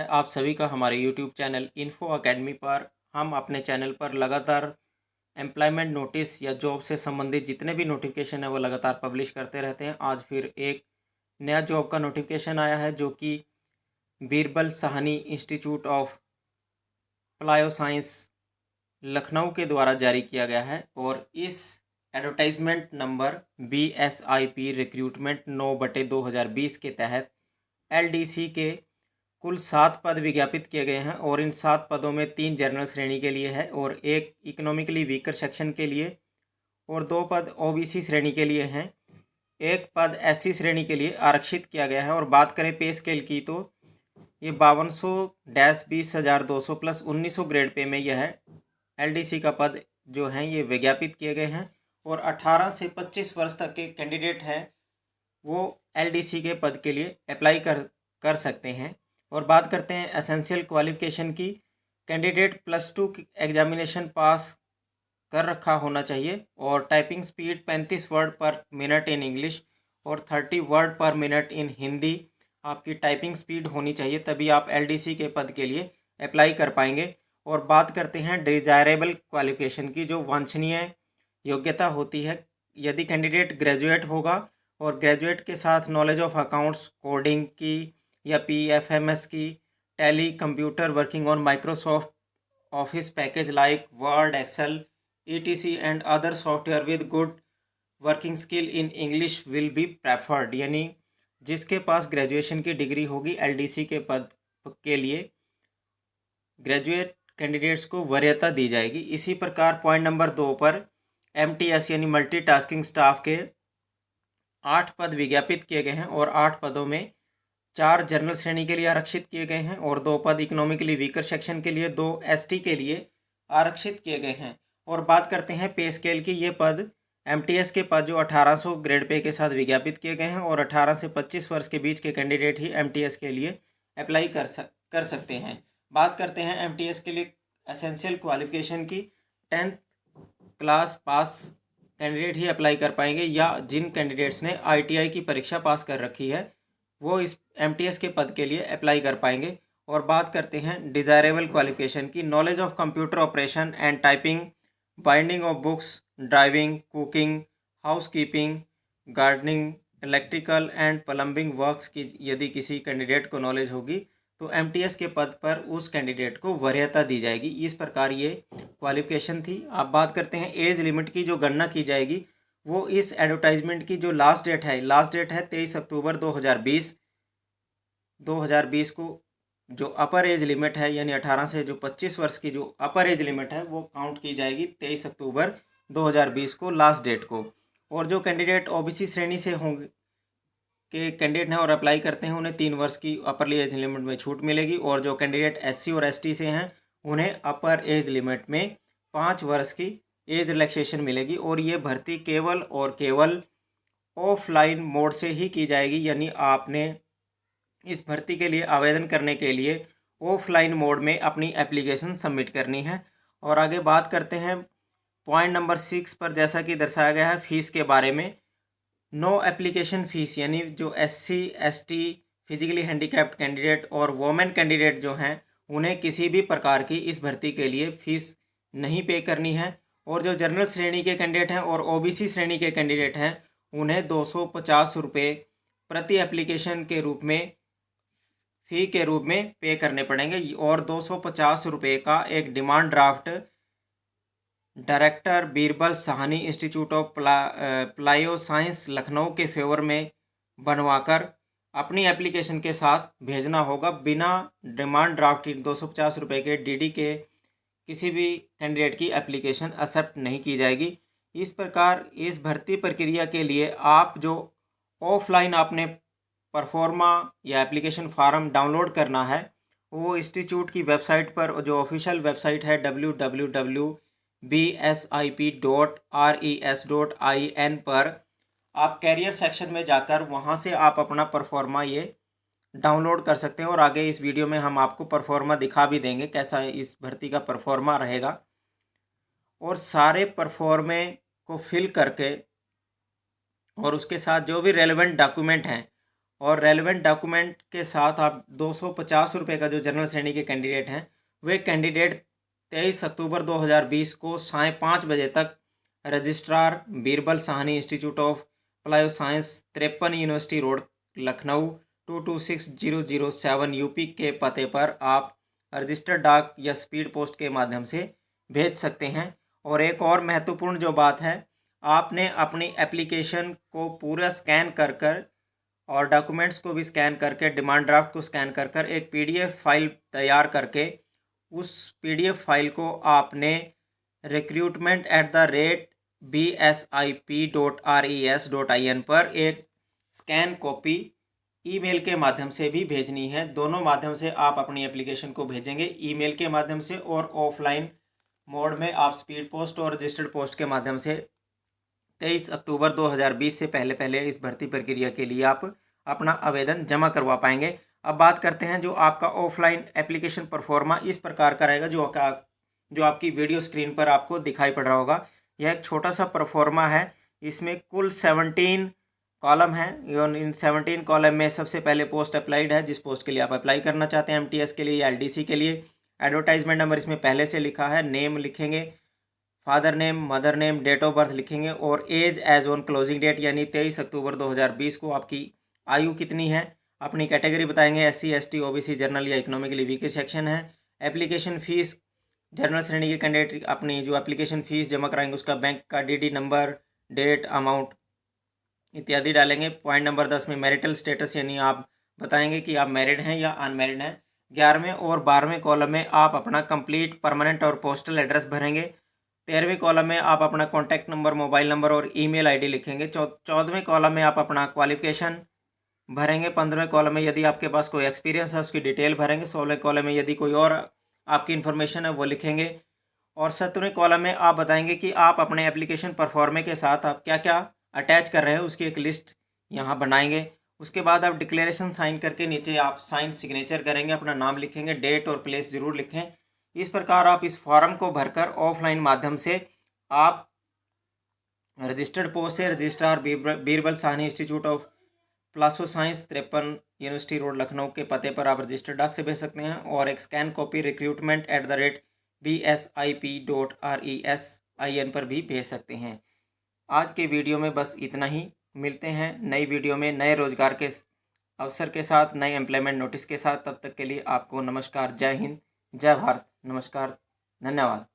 आप सभी का हमारे YouTube चैनल इन्फो अकेडमी पर। हम अपने चैनल पर लगातार एम्प्लॉयमेंट नोटिस या जॉब से संबंधित जितने भी नोटिफिकेशन है वो लगातार पब्लिश करते रहते हैं। आज फिर एक नया जॉब का नोटिफिकेशन आया है जो कि Birbal Sahni institute of palaeo science Lucknow के द्वारा जारी किया गया है। और इस एडवर्टाइजमेंट नंबर BSIP रिक्रूटमेंट 9/2020 के तहत LDC के कुल 7 पद विज्ञापित किए गए हैं और इन 7 पदों में 3 जनरल श्रेणी के लिए है और एक इकोनॉमिकली वीकर सेक्शन के लिए और 2 पद OBC श्रेणी के लिए हैं। एक पद SC श्रेणी के लिए आरक्षित किया गया है। और बात करें पे स्केल की तो ये 5200-20,200 प्लस 1900 ग्रेड पे में यह LDC का पद जो हैं ये विज्ञापित किए गए हैं। और 18 से 25 वर्ष तक के कैंडिडेट हैं वो LDC के पद के लिए अप्लाई कर सकते हैं। और बात करते हैं एसेंशियल क्वालिफिकेशन की। कैंडिडेट +2 एग्जामिनेशन पास कर रखा होना चाहिए और टाइपिंग स्पीड 35 वर्ड पर मिनट इन इंग्लिश और 30 वर्ड पर मिनट इन हिंदी आपकी टाइपिंग स्पीड होनी चाहिए, तभी आप LDC के पद के लिए अप्लाई कर पाएंगे। और बात करते हैं डिज़ायरेबल क्वालिफिकेशन की, जो वांछनीय योग्यता होती है। यदि कैंडिडेट ग्रेजुएट होगा और ग्रेजुएट के साथ नॉलेज ऑफ अकाउंट्स, कोडिंग की या PFMS की, Tally, computer working on Microsoft Office package like Word, Excel, ETC and other software with good working skill in English will be preferred. यानी जिसके पास ग्रेजुएशन की डिग्री होगी LDC के पद के लिए ग्रेजुएट कैंडिडेट्स को वरीयता दी जाएगी। इसी प्रकार पॉइंट नंबर 2 पर MTS यानी मल्टीटास्किंग स्टाफ के 8 पद विज्ञापित किए गए हैं और 8 पदों में 4 जनरल श्रेणी के लिए आरक्षित किए गए हैं और 2 पद इकोनॉमिकली वीकर सेक्शन के लिए, 2 ST के लिए आरक्षित किए गए हैं। और बात करते हैं पे स्केल की। ये पद MTS के पद जो 1800 ग्रेड पे के साथ विज्ञापित किए गए हैं और 18 से 25 वर्ष के बीच के कैंडिडेट ही MTS के लिए अप्लाई कर सकते हैं। बात करते हैं MTS के लिए एसेंशियल क्वालिफिकेशन की। 10th क्लास पास कैंडिडेट ही अप्लाई कर पाएंगे या जिन कैंडिडेट्स ने ITI की परीक्षा पास कर रखी है वो इस MTS के पद के लिए अप्लाई कर पाएंगे। और बात करते हैं डिज़ायरेबल क्वालिफिकेशन की। Knowledge of computer operation and typing, binding of books, driving, cooking, housekeeping, gardening, electrical and plumbing works की यदि किसी कैंडिडेट को नॉलेज होगी तो MTS के पद पर उस कैंडिडेट को वरीयता दी जाएगी। इस प्रकार ये क्वालिफिकेशन थी। अब बात करते हैं एज लिमिट की जो गणना की जाएगी। वो इस एडवर्टाइजमेंट की जो लास्ट डेट है 23 अक्टूबर 2020 को जो अपर एज लिमिट है यानी 18 से जो 25 वर्ष की जो अपर एज लिमिट है वो काउंट की जाएगी 23 अक्टूबर 2020 को लास्ट डेट को। और जो कैंडिडेट OBC श्रेणी से होंगे के कैंडिडेट हैं और अप्लाई करते हैं उन्हें 3 वर्ष की अपर एज लिमिट में छूट मिलेगी। और जो कैंडिडेट SC और ST से हैं उन्हें अपर एज लिमिट में 5 वर्ष की एज रिलैक्सेशन मिलेगी। और ये भर्ती केवल और केवल ऑफलाइन मोड से ही की जाएगी, यानी आपने इस भर्ती के लिए आवेदन करने के लिए ऑफलाइन मोड में अपनी एप्लीकेशन सबमिट करनी है। और आगे बात करते हैं पॉइंट नंबर 6 पर, जैसा कि दर्शाया गया है फीस के बारे में। नो एप्लीकेशन फ़ीस, यानी जो SC ST, physically handicapped candidate और वोमेन कैंडिडेट जो हैं उन्हें किसी भी प्रकार की इस भर्ती के लिए फ़ीस नहीं पे करनी है। और जो जनरल श्रेणी के कैंडिडेट हैं और OBC श्रेणी के कैंडिडेट हैं उन्हें 250 रुपये प्रति एप्लीकेशन के रूप में फ़ी के रूप में पे करने पड़ेंगे। और 250 रुपये का एक demand draft director Birbal Sahni institute of palaeo science Lucknow के फेवर में बनवाकर अपनी एप्लीकेशन के साथ भेजना होगा। बिना डिमांड ड्राफ्ट 250 रुपये के DD के किसी भी कैंडिडेट की एप्लीकेशन एक्सेप्ट नहीं की जाएगी। इस प्रकार इस भर्ती प्रक्रिया के लिए आप जो ऑफलाइन आपने परफॉर्मा या एप्लीकेशन फार्म डाउनलोड करना है वो इंस्टीट्यूट की वेबसाइट पर, जो ऑफिशियल वेबसाइट है www.bsip.res.in पर आप कैरियर सेक्शन में जाकर वहाँ से आप अपना परफॉर्मा ये डाउनलोड कर सकते हैं। और आगे इस वीडियो में हम आपको परफॉर्मा दिखा भी देंगे कैसा इस भर्ती का परफॉर्मा रहेगा। और सारे परफॉर्मे को फिल करके और उसके साथ जो भी रेलेवेंट डॉक्यूमेंट हैं और रेलेवेंट डॉक्यूमेंट के साथ आप 250 रुपये का जो जनरल श्रेणी के कैंडिडेट हैं वे कैंडिडेट 23 अक्टूबर 2020 को साय 5 बजे तक registrar Birbal Sahni institute of applied science 53 university road Lucknow 226007 UP के पते पर आप रजिस्टर्ड डाक या स्पीड पोस्ट के माध्यम से भेज सकते हैं। और एक और महत्वपूर्ण जो बात है, आपने अपनी एप्लीकेशन को पूरा स्कैन कर और डॉक्यूमेंट्स को भी स्कैन करके डिमांड ड्राफ्ट को स्कैन कर एक पीडीएफ फाइल तैयार करके उस पीडीएफ फाइल को आपने recruitment@bsip.res.in पर एक स्कैन कॉपी ईमेल के माध्यम से भी भेजनी है। दोनों माध्यम से आप अपनी एप्लीकेशन को भेजेंगे, ईमेल के माध्यम से और ऑफलाइन मोड में आप स्पीड पोस्ट और रजिस्टर्ड पोस्ट के माध्यम से 23 अक्टूबर 2020 से पहले इस भर्ती प्रक्रिया के लिए आप अपना आवेदन जमा करवा पाएंगे। अब बात करते हैं जो आपका ऑफलाइन एप्लीकेशन परफॉर्मा इस प्रकार का रहेगा जो आपकी वीडियो स्क्रीन पर आपको दिखाई पड़ रहा होगा। यह एक छोटा सा परफॉर्मा है, इसमें कुल 17 कॉलम है। इन 17 कॉलम में सबसे पहले पोस्ट अप्लाइड है, जिस पोस्ट के लिए आप अप्लाई करना चाहते हैं, एमटीएस के लिए या एलडीसी के लिए। एडवर्टाइजमेंट नंबर इसमें पहले से लिखा है, नेम लिखेंगे, father name, mother name, date of birth लिखेंगे और age age on closing date यानी 23 अक्टूबर 2020 को आपकी आयु कितनी है। अपनी कैटेगरी बताएंगे, एससी, एसटी, ओबीसी, जनरल या इकोनॉमिकली वीकर सेक्शन है। एप्लीकेशन फ़ीस, जनरल श्रेणी के कैंडिडेट अपनी जो एप्लीकेशन फ़ीस जमा कराएंगे उसका बैंक का डीडी नंबर, डेट, अमाउंट इत्यादि डालेंगे। पॉइंट नंबर 10 में मैरिटल स्टेटस यानी आप बताएंगे कि आप मैरिड हैं या अनमैरिड हैं। 11वें और 12वें कॉलम में आप अपना कंप्लीट परमानेंट और पोस्टल एड्रेस भरेंगे। 13वें कॉलम में आप अपना कॉन्टैक्ट नंबर, मोबाइल नंबर और ईमेल आईडी लिखेंगे। 14वें कॉलम में आप अपना क्वालिफिकेशन भरेंगे। 15वें कॉलम में यदि आपके पास कोई एक्सपीरियंस है उसकी डिटेल भरेंगे। 16वें कॉलम में यदि कोई और आपकी इन्फॉर्मेशन है वो लिखेंगे। और 17वें कॉलम में आप बताएंगे कि आप अपने एप्लीकेशन परफॉर्मे के साथ आप क्या क्या अटैच कर रहे हैं उसकी एक लिस्ट यहाँ बनाएंगे। उसके बाद आप डिक्लेरेशन साइन करके नीचे आप साइन सिग्नेचर करेंगे, अपना नाम लिखेंगे, डेट और प्लेस ज़रूर लिखें। इस प्रकार आप इस फॉर्म को भरकर ऑफलाइन माध्यम से आप रजिस्टर्ड पोस्ट से registrar Birbal Sahni institute of palaeo science 53 university road Lucknow के पते पर आप रजिस्टर्ड डाक से भेज सकते हैं और एक स्कैन कॉपी recruitment@bsip.res.in पर भी भेज सकते हैं। आज के वीडियो में बस इतना ही। मिलते हैं नई वीडियो में नए रोजगार के अवसर के साथ, नए एम्प्लॉयमेंट नोटिस के साथ। तब तक के लिए आपको नमस्कार, जय हिंद, जय भारत, नमस्कार, धन्यवाद।